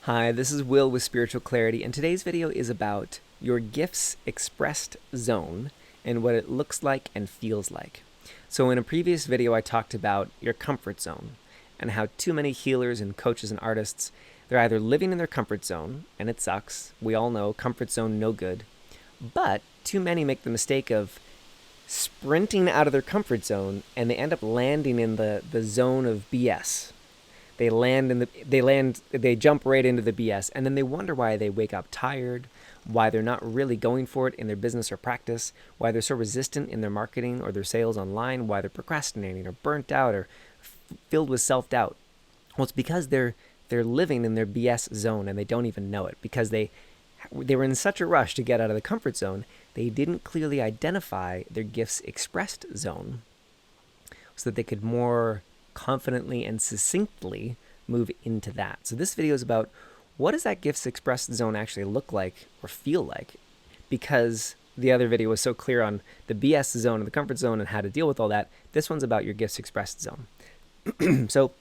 Hi, this is Will with Spiritual Clarity, and today's video is about your gifts expressed zone and what it looks like and feels like. So in a previous video, I talked about your comfort zone and how too many healers and coaches and artists, they're either living in their comfort zone, and it sucks. We all know comfort zone, no good. But too many make the mistake of sprinting out of their comfort zone and they end up landing in the zone of BS. They jump right into the BS, and then they wonder why they wake up tired, why they're not really going for it in their business or practice, why they're so resistant in their marketing or their sales online, why they're procrastinating or burnt out or filled with self-doubt. Well, it's because they're living in their BS zone and they don't even know it, because they were in such a rush to get out of the comfort zone, they didn't clearly identify their gifts expressed zone so that they could more confidently and succinctly move into that. So this video is about what does that gifts expressed zone actually look like or feel like, because the other video was so clear on the BS zone and the comfort zone and how to deal with all that. This one's about your gifts expressed zone. So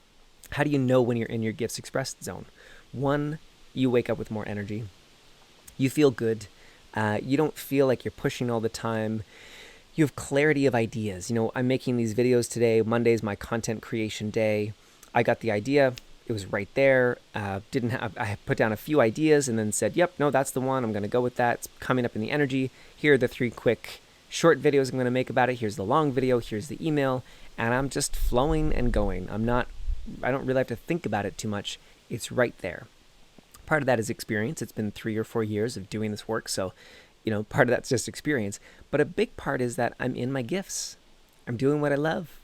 how do you know when you're in your gifts expressed zone? One, you wake up with more energy. You feel good. You don't feel like you're pushing all the time. You have clarity of ideas. I'm making these videos today. Monday's my content creation day. I got the idea. It was right there. I put down a few ideas and then said, yep, no, that's the one. I'm going to go with that. It's coming up in the energy. Here are the 3 quick short videos I'm going to make about it. Here's the long video. Here's the email. And I'm just flowing and going. I don't really have to think about it too much. It's right there. Part of that is experience. It's been 3 or 4 years of doing this work. So part of that's just experience. But a big part is that I'm in my gifts. I'm doing what I love.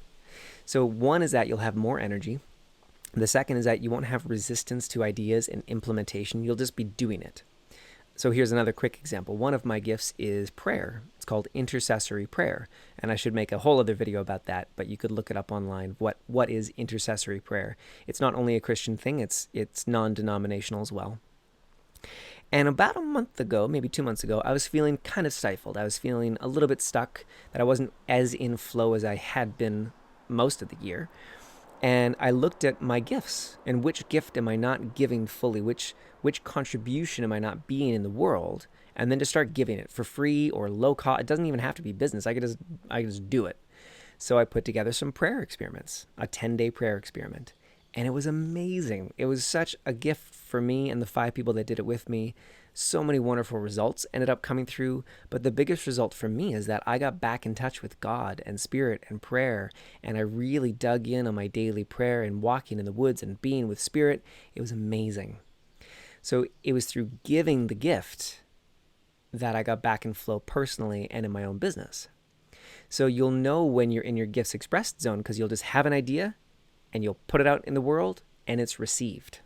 So one is that you'll have more energy. The second is that you won't have resistance to ideas and implementation. You'll just be doing it. So here's another quick example. One of my gifts is prayer. It's called intercessory prayer. And I should make a whole other video about that, but you could look it up online. What is intercessory prayer? It's not only a Christian thing, it's non-denominational as well. And about a month ago, maybe 2 months ago, I was feeling kind of stifled. I was feeling a little bit stuck, that I wasn't as in flow as I had been most of the year. And I looked at my gifts and which gift am I not giving fully, which contribution am I not being in the world, and then to start giving it for free or low cost. It doesn't even have to be business. I could just do it. So I put together some prayer experiments, a 10-day prayer experiment. And it was amazing. It was such a gift for me and the 5 people that did it with me. So many wonderful results ended up coming through. But the biggest result for me is that I got back in touch with God and spirit and prayer. And I really dug in on my daily prayer and walking in the woods and being with spirit. It was amazing. So it was through giving the gift that I got back in flow personally and in my own business. So you'll know when you're in your gifts expressed zone because you'll just have an idea and you'll put it out in the world and it's received.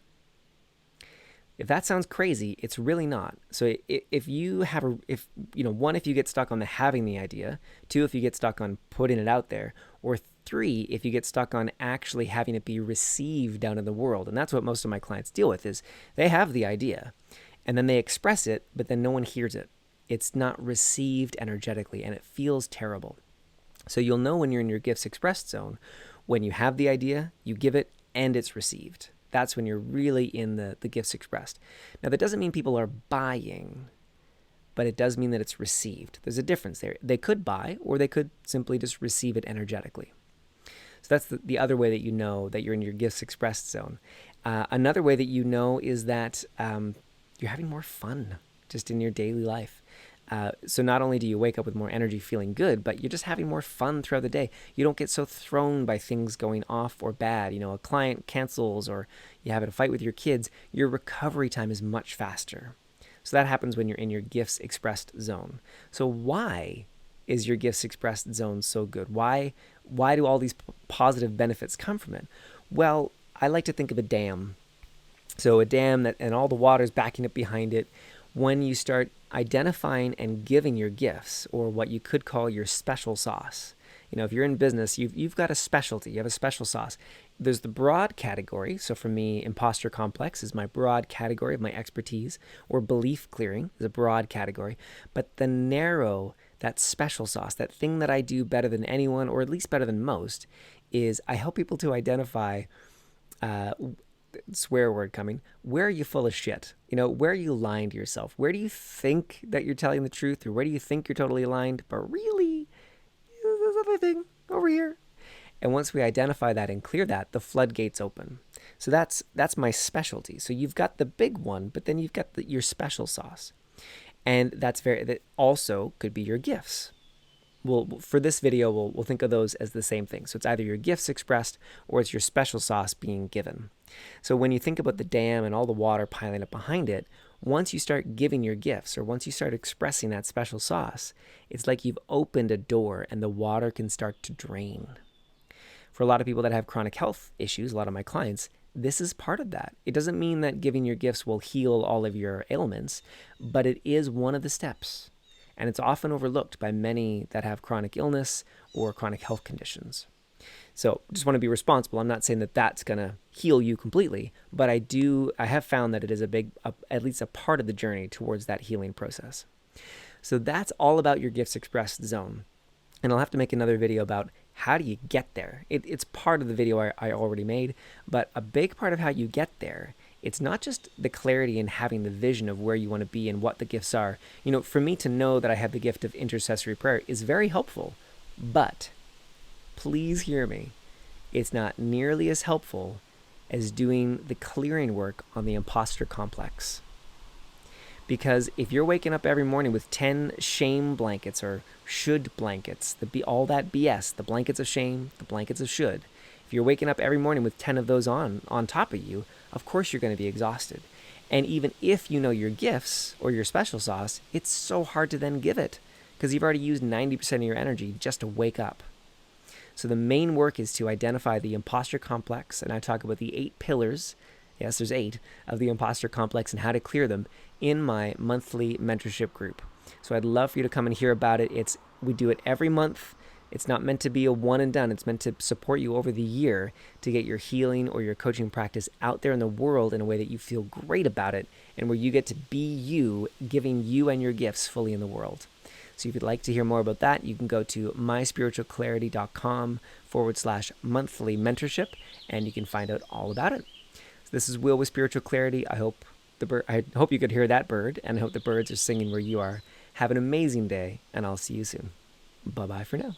If that sounds crazy, it's really not. So if you get stuck on the having the idea, 2, if you get stuck on putting it out there, or 3, if you get stuck on actually having it be received out in the world. And that's what most of my clients deal with, is they have the idea and then they express it, but then no one hears it. It's not received energetically and it feels terrible. So you'll know when you're in your gifts expressed zone when you have the idea, you give it, and it's received. That's when you're really in the gifts expressed. Now, that doesn't mean people are buying, but it does mean that it's received. There's a difference there. They could buy, or they could simply just receive it energetically. So that's the other way that you know that you're in your gifts expressed zone. Another way that you know is that you're having more fun just in your daily life. So not only do you wake up with more energy feeling good, but you're just having more fun throughout the day. You don't get so thrown by things going off or bad. A client cancels or you have a fight with your kids. Your recovery time is much faster. So that happens when you're in your gifts expressed zone. So why is your gifts expressed zone so good? Why do all these positive benefits come from it? Well, I like to think of a dam. So a dam and all the water is backing up behind it. When you start identifying and giving your gifts, or what you could call your special sauce. If you're in business, you've got a specialty. You have a special sauce. There's the broad category. So for me, imposter complex is my broad category of my expertise, or belief clearing is a broad category. But the narrow, that special sauce, that thing that I do better than anyone, or at least better than most, is I help people to identify swear word coming. Where are you full of shit? Where are you lying to yourself? Where do you think that you're telling the truth, or where do you think you're totally aligned, but really, there's other thing over here? And once we identify that and clear that, the floodgates open. So that's my specialty. So you've got the big one, but then you've got your special sauce, and that also could be your gifts. Well, for this video, we'll think of those as the same thing. So it's either your gifts expressed or it's your special sauce being given. So when you think about the dam and all the water piling up behind it, once you start giving your gifts, or once you start expressing that special sauce, it's like you've opened a door and the water can start to drain. For a lot of people that have chronic health issues, a lot of my clients, this is part of that. It doesn't mean that giving your gifts will heal all of your ailments, but it is one of the steps. And it's often overlooked by many that have chronic illness or chronic health conditions. So just want to be responsible. I'm not saying that that's going to heal you completely, but I have found that it is at least a part of the journey towards that healing process. So that's all about your gifts expressed zone. And I'll have to make another video about how do you get there. It's part of the video I already made, but a big part of how you get there, it's not just the clarity and having the vision of where you want to be and what the gifts are. For me to know that I have the gift of intercessory prayer is very helpful, but please hear me. It's not nearly as helpful as doing the clearing work on the imposter complex. Because if you're waking up every morning with 10 shame blankets or should blankets, all that BS, the blankets of shame, the blankets of should, if you're waking up every morning with 10 of those on top of you, of course you're going to be exhausted. And even if you know your gifts or your special sauce, it's so hard to then give it because you've already used 90% of your energy just to wake up. So the main work is to identify the imposter complex, and I talk about the 8 pillars, yes, there's 8, of the imposter complex and how to clear them in my monthly mentorship group. So I'd love for you to come and hear about it. We do it every month. It's not meant to be a one and done. It's meant to support you over the year to get your healing or your coaching practice out there in the world in a way that you feel great about it and where you get to be you, giving you and your gifts fully in the world. So if you'd like to hear more about that, you can go to myspiritualclarity.com/monthly mentorship, and you can find out all about it. So this is Will with Spiritual Clarity. I hope you could hear that bird, and I hope the birds are singing where you are. Have an amazing day, and I'll see you soon. Bye-bye for now.